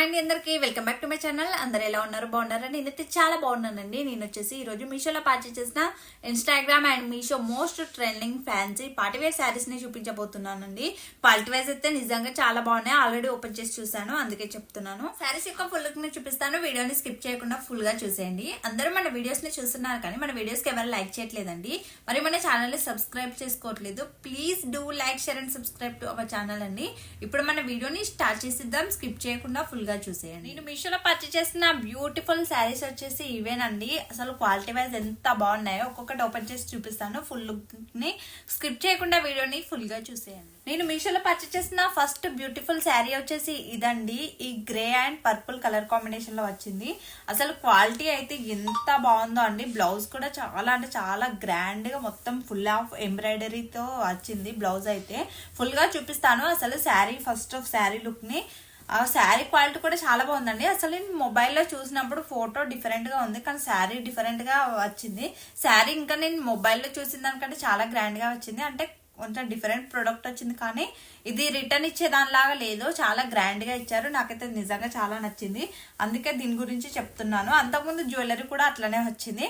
Hi అండి అందరికీ welcome back to my channel. అందరు ఎలా ఉన్నారు? బాగున్నారా? నేనైతే చాలా బాగున్నానండి. నేను వచ్చేసి ఈరోజు మీషోలో పర్చేస్ చేసిన Instagram and Meesho most trending fancy partywear saris ని చూపించబోతున్నానండి. క్వాలిటీ వైజ్ అయితే నిజంగా చాలా బాగున్నాయి. ఆల్రెడీ ఓపెన్ చేసి చూసాను, అందుకే చెప్తున్నాను. శారీస్ యొక్క ఫుల్ లుక్ ని చూపిస్తాను. వీడియోని స్కిప్ చేయకుండా ఫుల్ గా చూసేయండి. అందరూ మన వీడియోస్ ని చూస్తున్నారు కానీ మన వీడియోస్ కి ఎవరు లైక్ చేయట్లేదండి. మరి మన ఛానల్ ని సబ్స్క్రైబ్ చేసుకోవట్లేదు. Please do like, share and subscribe to our channel అండి. ఇప్పుడు మన వీడియోని స్టార్ట్ చేసిద్దాం. స్కిప్ చేయకుండా ఫుల్ గా చూసేయండి. నేను మీషోలో పర్చేస్ చేసిన బ్యూటిఫుల్ శారీస్ వచ్చేసి ఇవేనండి. అసలు క్వాలిటీ వైజ్ ఎంత బాగున్నాయో ఒక్కొక్కటి ఓపెన్ చేసి చూపిస్తాను. ఫుల్ లుక్ ని స్కిప్ చేయకుండా వీడియోని ఫుల్ గా చూసేయండి. నేను మీషోలో పర్చేస్ చేసిన ఫస్ట్ బ్యూటిఫుల్ శారీ వచ్చేసి ఇదండి. ఈ grey and purple colour combination లో వచ్చింది. అసలు క్వాలిటీ అయితే ఎంత బాగుందో అండి. బ్లౌజ్ కూడా చాలా అంటే చాలా గ్రాండ్ గా మొత్తం ఫుల్ ఆఫ్ ఎంబ్రాయిడరీతో వచ్చింది. బ్లౌజ్ అయితే ఫుల్ గా చూపిస్తాను. అసలు sari first of sari look ని, ఆ శారీ క్వాలిటీ కూడా చాలా బాగుందండి. అసలు నేను మొబైల్లో చూసినప్పుడు ఫోటో డిఫరెంట్ గా ఉంది, కానీ శారీ డిఫరెంట్ గా వచ్చింది. శారీ ఇంకా నేను మొబైల్లో చూసిన దానికంటే చాలా గ్రాండ్ గా వచ్చింది. అంటే కొంచెం డిఫరెంట్ ప్రొడక్ట్ వచ్చింది, కానీ ఇది రిటర్న్ ఇచ్చేదానిలాగా లేదు. చాలా గ్రాండ్ గా ఇచ్చారు. నాకైతే నిజంగా చాలా నచ్చింది, అందుకే దీని గురించి చెప్తున్నాను. అంతకుముందు జ్యువెలరీ కూడా అట్లనే వచ్చింది.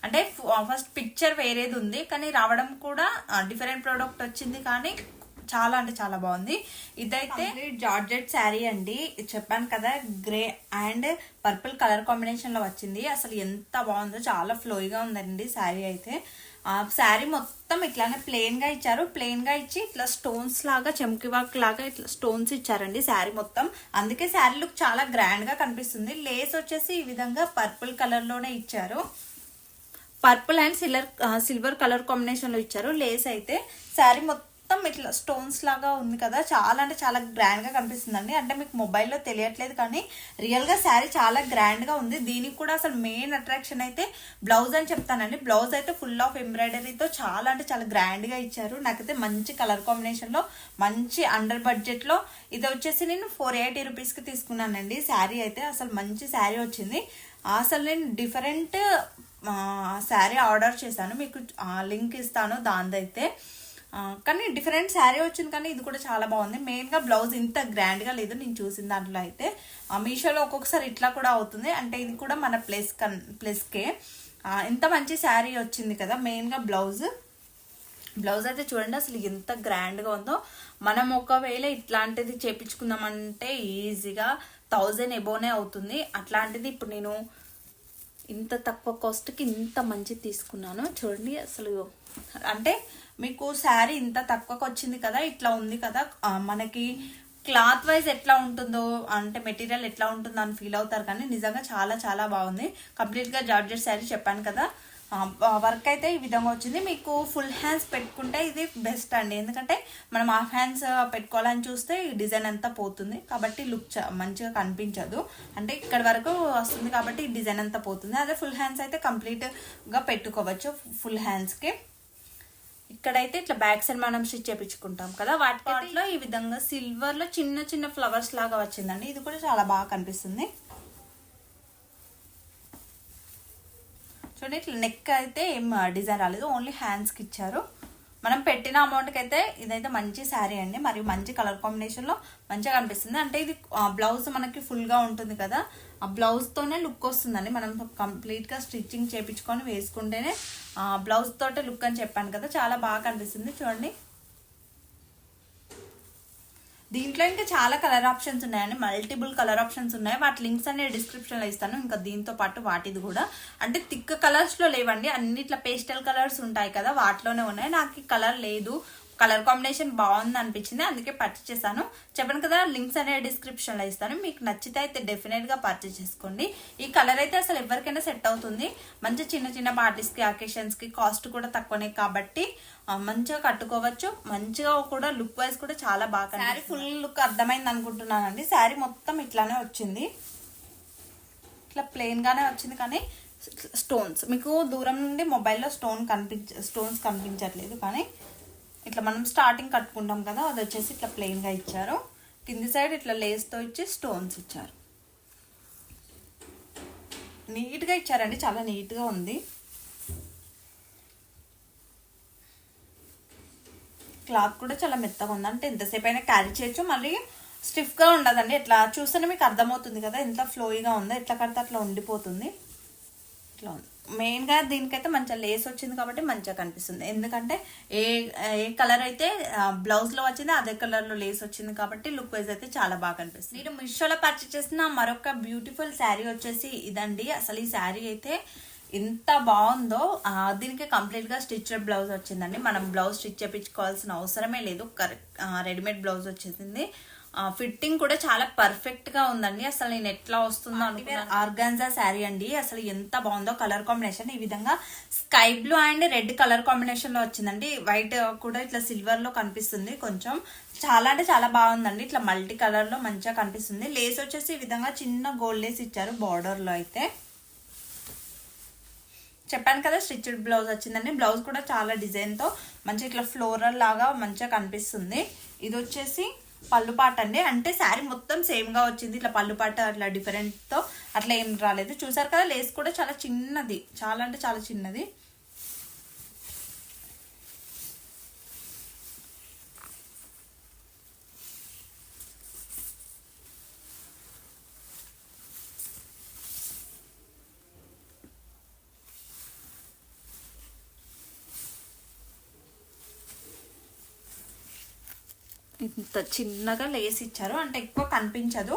అంటే ఫస్ట్ పిక్చర్ వేరేది ఉంది, కానీ రావడం కూడా డిఫరెంట్ ప్రోడక్ట్ వచ్చింది, కానీ చాలా అంటే చాలా బాగుంది. ఇదైతే జార్జెట్ శారీ అండి. చెప్పాను కదా, grey and purple colour combination లో వచ్చింది. అసలు ఎంత బాగుందో, చాలా ఫ్లోయిగా ఉందండి శారీ అయితే. శారీ మొత్తం ఇట్లానే ప్లెయిన్ గా ఇచ్చారు. ప్లెయిన్ గా ఇచ్చి ఇట్లా స్టోన్స్ లాగా, చెంకి వర్క్ లాగా ఇట్లా స్టోన్స్ ఇచ్చారండి శారీ మొత్తం. అందుకే శారీ లుక్ చాలా గ్రాండ్ గా కనిపిస్తుంది. లేస్ వచ్చేసి ఈ విధంగా పర్పుల్ కలర్ లోనే ఇచ్చారు. Purple and silver colour combination లో ఇచ్చారు. లేస్ అయితే శారీ మొత్తం ఇట్లా స్టోన్స్ లాగా ఉంది కదా, చాలా అంటే చాలా గ్రాండ్ గా కనిపిస్తుందండి. అంటే మీకు మొబైల్లో తెలియట్లేదు, కానీ రియల్ గా శారీ చాలా గ్రాండ్ గా ఉంది. దీనికి కూడా అసలు మెయిన్ అట్రాక్షన్ అయితే బ్లౌజ్ అని చెప్తానండి. బ్లౌజ్ అయితే ఫుల్ ఆఫ్ ఎంబ్రాయిడరీతో చాలా అంటే చాలా గ్రాండ్ గా ఇచ్చారు. నాకైతే మంచి కలర్ కాంబినేషన్ లో, మంచి అండర్ బడ్జెట్ లో. ఇది వచ్చేసి నేను 480 రూపీస్ కి తీసుకున్నానండి శారీ అయితే. అసలు మంచి శారీ వచ్చింది. అసలు నేను డిఫరెంట్ శారీ ఆర్డర్ చేశాను, మీకు లింక్ ఇస్తాను దానిదైతే. కానీ డిఫరెంట్ శారీ వచ్చింది, కానీ ఇది కూడా చాలా బాగుంది. మెయిన్గా బ్లౌజ్ ఇంత గ్రాండ్గా లేదు నేను చూసిన దాంట్లో అయితే. మీషోలో ఒక్కొక్కసారి ఇట్లా కూడా అవుతుంది. అంటే ఇది కూడా మన ప్లస్కే ఇంత మంచి శారీ వచ్చింది కదా. మెయిన్గా బ్లౌజ్ అయితే చూడండి అసలు ఎంత గ్రాండ్గా ఉందో. మనం ఒకవేళ ఇట్లాంటిది చేపించుకుందామంటే ఈజీగా 1000 ఎబోనే అవుతుంది. అట్లాంటిది ఇప్పుడు నేను ఇంత తక్కువ కాస్ట్కి ఇంత మంచి తీసుకున్నాను. చూడండి అసలు, అంటే మీకు శారీ ఇంత తక్కువకి వచ్చింది కదా, ఇట్లా ఉంది కదా. మనకి క్లాత్ వైజ్ ఎట్లా ఉంటుందో, అంటే మెటీరియల్ ఎట్లా ఉంటుందో అని ఫీల్ అవుతారు, కానీ నిజంగా చాలా చాలా బాగుంది. కంప్లీట్గా జార్జెట్ శారీ చెప్పాను కదా. వర్క్ అయితే ఈ విధంగా వచ్చింది. మీకు ఫుల్ హ్యాండ్స్ పెట్టుకుంటే ఇది బెస్ట్ అండి, ఎందుకంటే మనం హాఫ్ హ్యాండ్స్ పెట్టుకోవాలని చూస్తే ఈ డిజైన్ అంతా పోతుంది, కాబట్టి లుక్ మంచిగా కనిపించదు. అంటే ఇక్కడ వరకు వస్తుంది కాబట్టి ఈ డిజైన్ అంతా పోతుంది. అదే ఫుల్ హ్యాండ్స్ అయితే కంప్లీట్గా పెట్టుకోవచ్చు. ఫుల్ హ్యాండ్స్కి ఇక్కడైతే ఇట్లా బ్యాక్ సైడ్ మనం స్టిచ్ చేయించుకుంటాం కదా, వాటిలో ఈ విధంగా సిల్వర్ లో చిన్న చిన్న ఫ్లవర్స్ లాగా వచ్చిందండి. ఇది కూడా చాలా బాగా కనిపిస్తుంది. చూడండి ఇట్లా నెక్ అయితే ఏం డిజైన్ రాలేదు, ఓన్లీ హ్యాండ్స్ కి ఇచ్చారు. మనం పెట్టిన అమౌంట్కి అయితే ఇదైతే మంచి శారీ అండి, మరియు మంచి కలర్ కాంబినేషన్ లో మంచిగా కనిపిస్తుంది. అంటే ఇది బ్లౌజ్ మనకి ఫుల్ గా ఉంటుంది కదా, ఆ బ్లౌజ్ తోనే లుక్ వస్తుందండి. మనం కంప్లీట్ గా స్టిచ్చింగ్ చేయించుకొని వేసుకుంటేనే బ్లౌజ్ తోటే లుక్ అని చెప్పాను కదా, చాలా బాగా కనిపిస్తుంది. చూడండి దీంట్లో ఇంకా చాలా కలర్ ఆప్షన్స్ ఉన్నాయండి, మల్టిపుల్ కలర్ ఆప్షన్స్ ఉన్నాయి. వాటి లింక్స్ అనే డిస్క్రిప్షన్ లో ఇస్తాను. ఇంకా దీంతో పాటు వాటిది కూడా, అంటే థిక్ కలర్స్ లో లేవండి, అన్నిట్లా పేస్టల్ కలర్స్ ఉంటాయి కదా, వాటిలోనే ఉన్నాయి. నాకు ఈ కలర్ లేదు, కలర్ కాంబినేషన్ బాగుంది అనిపించింది, అందుకే పర్చేస్ చేశాను. చెప్పాను కదా, లింక్స్ అనే డిస్క్రిప్షన్ లో ఇస్తాను. మీకు నచ్చితే అయితే డెఫినెట్ గా పర్చేస్ చేసుకోండి. ఈ కలర్ అయితే అసలు ఎవరికైనా సెట్ అవుతుంది. మంచి చిన్న చిన్న పార్టీస్ కి, అకేషన్స్ కి, కాస్ట్ కూడా తక్కువనే కాబట్టి మంచిగా కట్టుకోవచ్చు. మంచిగా కూడా లుక్ వైజ్ కూడా చాలా బాగా. శారీ ఫుల్ లుక్ అర్థమైంది అనుకుంటున్నానండి. శారీ మొత్తం ఇట్లానే వచ్చింది, ఇట్లా ప్లెయిన్ గానే వచ్చింది, కానీ స్టోన్స్ మీకు దూరం నుండి మొబైల్లో స్టోన్స్ కనిపించట్లేదు, కానీ ఇట్లా మనం స్టార్టింగ్ కట్టుకుంటాం కదా, అది వచ్చేసి ఇట్లా ప్లెయిన్ గా ఇచ్చారు. కింది సైడ్ ఇట్లా లేస్ తో ఇచ్చి స్టోన్స్ ఇచ్చారు. నీట్ గా ఇచ్చారండి, చాలా నీట్ గా ఉంది. క్లాత్ కూడా చాలా మెత్తగా ఉంది, అంటే ఎంతసేపు అయినా క్యారీ చేయొచ్చు. మళ్ళీ స్టిఫ్గా ఉండదండి. ఇట్లా చూస్తేనే మీకు అర్థమవుతుంది కదా ఎంత ఫ్లోయిగా ఉందో, ఎట్లా కడితే అట్లా ఉండిపోతుంది. ఇట్లా ఉంది. మెయిన్గా దీనికైతే మంచిగా లేస్ వచ్చింది కాబట్టి మంచిగా కనిపిస్తుంది. ఎందుకంటే ఏ ఏ కలర్ అయితే బ్లౌజ్లో వచ్చిందో అదే కలర్లో లేస్ వచ్చింది కాబట్టి లుక్ వైజ్ అయితే చాలా బాగా కనిపిస్తుంది. నేను మీషోలో పర్చేస్ చేసిన మరొక బ్యూటిఫుల్ శారీ వచ్చేసి ఇదండి. అసలు ఈ శారీ అయితే ఎంత బాగుందో. దీనికి కంప్లీట్గా స్టిచ్డ్ బ్లౌజ్ వచ్చిందండి. మనం బ్లౌజ్ స్టిచ్ చేయించుకోవాల్సిన అవసరమే లేదు, రెడీమేడ్ బ్లౌజ్ వచ్చేసింది. ఫిట్టింగ్ కూడా చాలా పర్ఫెక్ట్ గా ఉందండి. అసలు నేను ఎట్లా వస్తుందో అనుకున్నాను. ఆర్గాన్జా శారీ అండి. అసలు ఎంత బాగుందో కలర్ కాంబినేషన్. ఈ విధంగా sky blue and red colour combination లో వచ్చిందండి. వైట్ కూడా ఇట్లా సిల్వర్ లో కనిపిస్తుంది కొంచెం. చాలా అంటే చాలా బాగుందండి. ఇట్లా మల్టీ కలర్ లో మంచిగా కనిపిస్తుంది. లేస్ వచ్చేసి ఈ విధంగా చిన్న గోల్డ్ లేస్ ఇచ్చారు బార్డర్ లో. అయితే చెప్పాను కదా స్టిచ్డ్ బ్లౌజ్ వచ్చిందండి. బ్లౌజ్ కూడా చాలా డిజైన్ తో మంచిగా ఇట్లా ఫ్లోరల్ లాగా మంచిగా కనిపిస్తుంది. ఇది వచ్చేసి పళ్ళుపాట అండి. అంటే శారీ మొత్తం సేమ్ గా వచ్చింది. ఇట్లా పళ్ళుపాట అట్లా డిఫరెంట్ తో అట్లా ఏం రాలేదు. చూసారు కదా లేస్ కూడా చాలా చిన్నది, చాలా అంటే చాలా చిన్నది. ఇంత చిన్నగా లేస్ ఇచ్చారు, అంటే ఎక్కువ కనిపించదు.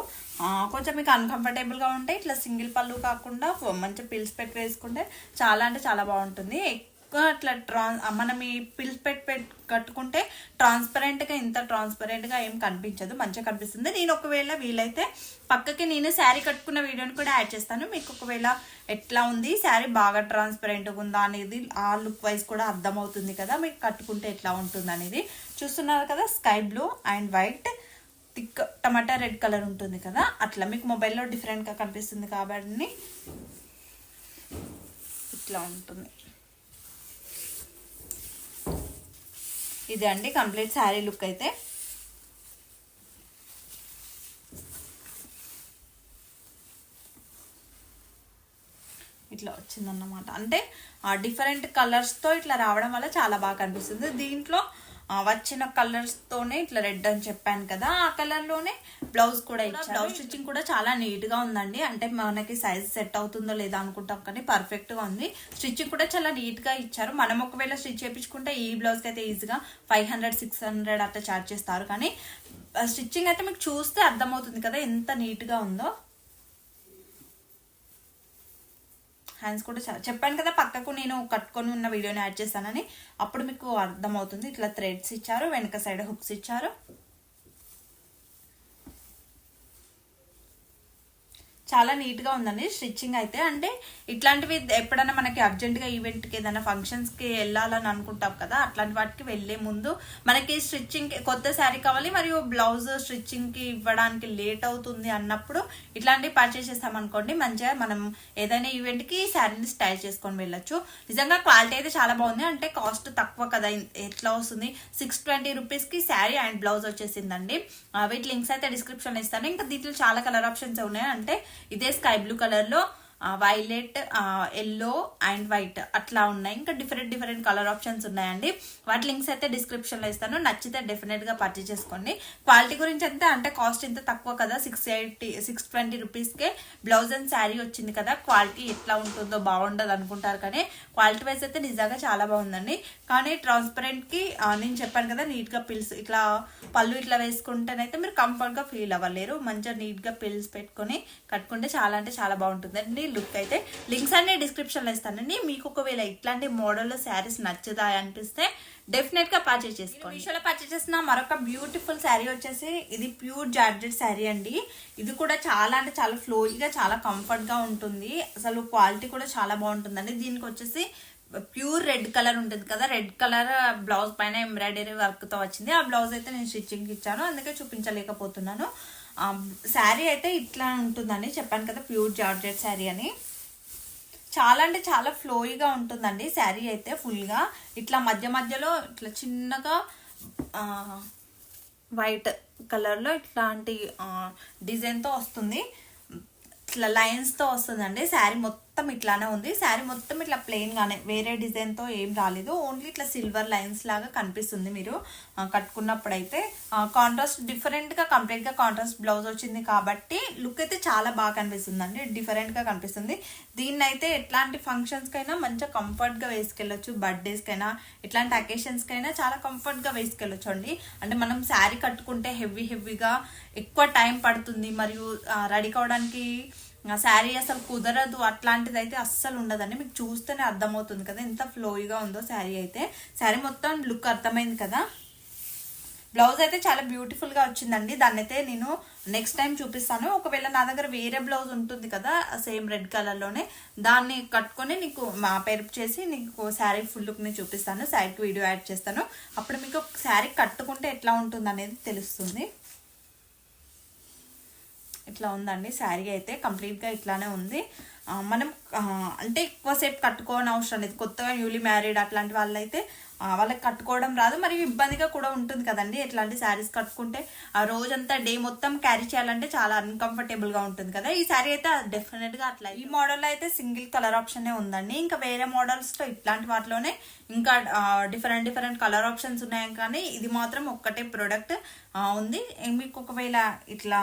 కొంచెం మీకు అన్కంఫర్టబుల్గా ఉంటే ఇట్లా సింగిల్ పళ్ళు కాకుండా మంచిగా పిల్స్ పెట్టి వేసుకుంటే చాలా అంటే చాలా బాగుంటుంది. ఎక్కువ అట్లా మనం ఈ పిల్స్ పెట్టి కట్టుకుంటే ట్రాన్స్పరెంట్గా ఇంత ట్రాన్స్పరెంట్గా ఏం కనిపించదు, మంచిగా కనిపిస్తుంది. నేను ఒకవేళ వీలైతే పక్కకి నేను శారీ కట్టుకున్న వీడియోని కూడా యాడ్ చేస్తాను. మీకు ఒకవేళ ఎట్లా ఉంది శారీ బాగా ట్రాన్స్పరెంట్గా ఉందా అనేది ఆ లుక్ వైజ్ కూడా అర్థమవుతుంది కదా మీకు కట్టుకుంటే ఎట్లా ఉంటుంది అనేది. చూస్తున్నారు కదా sky blue and white thick tomato red colour ఉంటుంది కదా, అట్లా మీకు మొబైల్లో డిఫరెంట్గా కనిపిస్తుంది కాబట్టి ఇట్లా ఉంటుంది. ఇది అండి కంప్లీట్ శారీ లుక్ అయితే. ఇట్లా వచ్చిందన్నమాట. అంటే డిఫరెంట్ కలర్స్తో ఇట్లా రావడం వల్ల చాలా బాగా కనిపిస్తుంది. దీంట్లో వచ్చిన కలర్స్ తోనే ఇట్లా రెడ్ అని చెప్పాను కదా, ఆ కలర్ లోనే బ్లౌజ్ కూడా ఇచ్చారు. బ్లౌజ్ స్టిచ్చింగ్ కూడా చాలా నీట్ గా ఉందండి. అంటే మనకి సైజ్ సెట్ అవుతుందో లేదా అనుకుంటాం కానీ పర్ఫెక్ట్ గా ఉంది. స్టిచ్చింగ్ కూడా చాలా నీట్ గా ఇచ్చారు. మనం ఒకవేళ స్టిచ్ చేయించుకుంటే ఈ బ్లౌజ్ కి అయితే ఈజీగా 500-600 అట్లా చార్జ్ చేస్తారు. కానీ స్టిచ్చింగ్ అయితే మీకు చూస్తే అర్థమవుతుంది కదా ఎంత నీట్ గా ఉందో. హ్యాండ్స్ కూడా చెప్పాను కదా పక్కకు నేను కట్టుకొని ఉన్న వీడియోని యాడ్ చేస్తానని, అప్పుడు మీకు అర్థమవుతుంది. ఇట్లా థ్రెడ్స్ ఇచ్చారు, వెనక సైడ్ హుక్స్ ఇచ్చారు. చాలా నీట్ గా ఉందండి స్టిచ్చింగ్ అయితే. అంటే ఇట్లాంటివి ఎప్పుడైనా మనకి అర్జెంట్ గా ఈవెంట్ కి ఏదైనా ఫంక్షన్స్ కి వెళ్ళాలని అనుకుంటాం కదా, అట్లాంటి వాటికి వెళ్లే ముందు మనకి స్టిచ్చింగ్ కొత్త శారీ కావాలి మరియు బ్లౌజ్ స్టిచ్చింగ్ కి ఇవ్వడానికి లేట్ అవుతుంది అన్నప్పుడు ఇట్లాంటివి పర్చేస్ చేస్తామనుకోండి, మంచిగా మనం ఏదైనా ఈవెంట్ కి శారీని స్టైల్ చేసుకొని వెళ్ళొచ్చు. నిజంగా క్వాలిటీ అయితే చాలా బాగుంది. అంటే కాస్ట్ తక్కువ కదా, ఎట్లా వస్తుంది 620 రూపీస్ కి శారీ అండ్ బ్లౌజ్ వచ్చేసిందండి. వీటి లింక్స్ అయితే డిస్క్రిప్షన్ లో ఇస్తాను. ఇంకా దీంట్లో చాలా కలర్ ఆప్షన్స్ ఉన్నాయి. అంటే ఇదే స్కై బ్లూ కలర్ లో వైలెట్, ఎల్లో అండ్ వైట్ అట్లా ఉన్నాయి. ఇంకా డిఫరెంట్ కలర్ ఆప్షన్స్ ఉన్నాయండి. వాటి లింక్స్ అయితే డిస్క్రిప్షన్ లో ఇస్తాను. నచ్చితే డెఫినెట్ గా పర్చేస్ చేసుకోండి. క్వాలిటీ గురించి అయితే అంటే కాస్ట్ ఇంత తక్కువ కదా, 620 rupees K blouse and sari వచ్చింది కదా, క్వాలిటీ ఎట్లా ఉంటుందో బాగుండదు అనుకుంటారు. కానీ క్వాలిటీ వైజ్ అయితే నిజంగా చాలా బాగుందండి. కానీ ట్రాన్స్పరెంట్ కి నేను చెప్పాను కదా నీట్ గా పిల్స్ ఇట్లా పళ్ళు ఇట్లా వేసుకుంటేనైతే మీరు కంఫర్ట్ గా ఫీల్ అవ్వలేరు. మంచిగా నీట్ గా పిల్స్ పెట్టుకొని కట్టుకుంటే చాలా అంటే చాలా బాగుంటుందండి లుక్ అయితే. లింక్స్ అన్ని డిస్క్రిప్షన్ లో ఇస్తానండి. మీకు ఒకవేళ ఇట్లాంటి మోడల్ శారీస్ నచ్చుదా అనిపిస్తే డెఫినెట్ గా పర్చేస్ చేసుకోండి. మీషోలో పర్చేస్ చేసిన మరొక బ్యూటిఫుల్ శారీ వచ్చేసి ఇది ప్యూర్ జార్జెట్ శారీ అండి. ఇది కూడా చాలా అంటే చాలా ఫ్లోయిగా చాలా కంఫర్ట్ గా ఉంటుంది. అసలు క్వాలిటీ కూడా చాలా బాగుంటుందండి. దీనికి వచ్చేసి ప్యూర్ రెడ్ కలర్ ఉంటుంది కదా, రెడ్ కలర్ బ్లౌజ్ పైన ఎంబ్రాయిడరీ వర్క్ తో వచ్చింది. ఆ బ్లౌజ్ అయితే నేను స్టిచ్చింగ్ ఇచ్చాను, అందుకే చూపించలేకపోతున్నాను. శారీ అయితే ఇట్లా ఉంటుందండి. చెప్పాను కదా ప్యూర్ జార్జెట్ శారీ అని. చాలా అంటే చాలా ఫ్లోయిగా ఉంటుందండి శారీ అయితే. ఫుల్గా ఇట్లా మధ్య మధ్యలో ఇట్లా చిన్నగా వైట్ కలర్లో ఇట్లాంటి డిజైన్తో వస్తుంది, ఇట్లా లైన్స్తో వస్తుందండి. శారీ మొత్తం మొత్తం ఇట్లానే ఉంది. శారీ మొత్తం ఇట్లా ప్లెయిన్ గానే, వేరే డిజైన్ తో ఏం రాలేదు. ఓన్లీ ఇట్లా సిల్వర్ లైన్స్ లాగా కనిపిస్తుంది మీరు కట్టుకున్నప్పుడు అయితే. కాంట్రాస్ట్ డిఫరెంట్ గా, కంప్లీట్ గా కాంట్రాస్ట్ బ్లౌజ్ వచ్చింది కాబట్టి లుక్ అయితే చాలా బాగా కనిపిస్తుంది అండి, డిఫరెంట్ గా కనిపిస్తుంది. దీన్ని అయితే ఎట్లాంటి ఫంక్షన్స్ కైనా మంచిగా కంఫర్ట్ గా వేసుకెళ్ళొచ్చు, బర్త్డేస్ కైనా ఇట్లాంటి అకేషన్స్ కైనా చాలా కంఫర్ట్ గా వేసుకెళ్ళొచ్చు అండి. అంటే మనం శారీ కట్టుకుంటే హెవీగా ఎక్కువ టైం పడుతుంది, మరియు రెడీ కావడానికి శారీ అసలు కుదరదు, అట్లాంటిది అయితే అస్సలు ఉండదండి. మీకు చూస్తేనే అర్థమవుతుంది కదా ఎంత ఫ్లోయిగా ఉందో శారీ అయితే. శారీ మొత్తం లుక్ అర్థమైంది కదా. బ్లౌజ్ అయితే చాలా బ్యూటిఫుల్ గా వచ్చిందండి. దాన్ని అయితే నేను నెక్స్ట్ టైం చూపిస్తాను. ఒకవేళ నా దగ్గర వేరే బ్లౌజ్ ఉంటుంది కదా సేమ్ రెడ్ కలర్ లోనే, దాన్ని కట్టుకొని నీకు మా పేరు చేసి నీకు శారీ ఫుల్ లుక్ ని చూపిస్తాను. శారీకి వీడియో యాడ్ చేస్తాను. అప్పుడు మీకు శారీ కట్టుకుంటే ఎట్లా ఉంటుంది అనేది తెలుస్తుంది. ఇట్లా ఉందండి శారీ అయితే, కంప్లీట్ గా ఇట్లానే ఉంది. మనం అంటే ఎక్కువసేపు కట్టుకోని అవసరం లేదు. కొత్తగా న్యూలీ మ్యారీడ్ అట్లాంటి వాళ్ళైతే వాళ్ళకి కట్టుకోవడం రాదు, మరియు ఇబ్బందిగా కూడా ఉంటుంది కదండి. ఎట్లాంటి శారీస్ కట్టుకుంటే ఆ రోజంతా డే మొత్తం క్యారీ చేయాలంటే చాలా అన్కంఫర్టబుల్ గా ఉంటుంది కదా. ఈ శారీ అయితే డెఫినెట్ గా అట్లా. ఈ మోడల్ లో అయితే సింగిల్ కలర్ ఆప్షన్ ఉందండి. ఇంకా వేరే మోడల్స్ లో ఇట్లాంటి వాటిలోనే ఇంకా డిఫరెంట్ కలర్ ఆప్షన్స్ ఉన్నాయి, కానీ ఇది మాత్రం ఒక్కటే ప్రోడక్ట్ ఉంది. మీకు ఒకవేళ ఇట్లా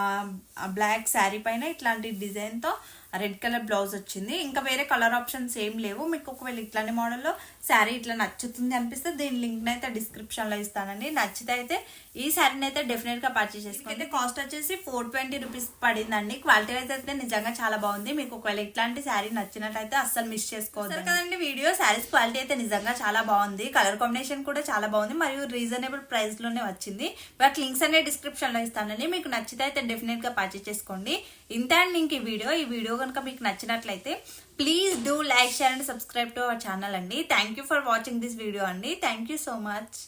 బ్లాక్ శారీ పైన ఇట్లాంటి డిజైన్ తో రెడ్ కలర్ బ్లౌజ్ వచ్చింది, ఇంకా వేరే కలర్ ఆప్షన్స్ ఏం లేవు. మీకు ఒకవేళ ఇట్లాంటి మోడల్లో శారీ ఇట్లా నచ్చుతుంది అనిపిస్తే దీని లింక్ అయితే డిస్క్రిప్షన్ లో ఇస్తానండి. నచ్చితే అయితే ఈ శారీని అయితే డెఫినెట్ గా పర్చేస్ చేసుకోండి. కాస్ట్ వచ్చేసి 420 రూపీస్ పడిందండి. క్వాలిటీ వైజ్ అయితే నిజంగా చాలా బాగుంది. మీకు ఒకవేళ ఇట్లాంటి శారీ నచ్చినట్లయితే అస్సలు మిస్ చేసుకోవద్దు కదండి. వీడియో శారీస్ క్వాలిటీ అయితే నిజంగా చాలా బాగుంది, కలర్ కాంబినేషన్ కూడా చాలా బాగుంది, మరియు రీజనబుల్ ప్రైస్ లోనే వచ్చింది. బట్ లింక్స్ అనే డిస్క్రిప్షన్ లో ఇస్తానండి. మీకు నచ్చితే అయితే డెఫినెట్ గా పర్చేస్ చేసుకోండి. ఇంత అండ్ ఇంక ఈ వీడియో కనుక మీకు నచ్చినట్లయితే please do like, share and subscribe to our channel అండి. Thank you for watching this video అండి. Thank you so much.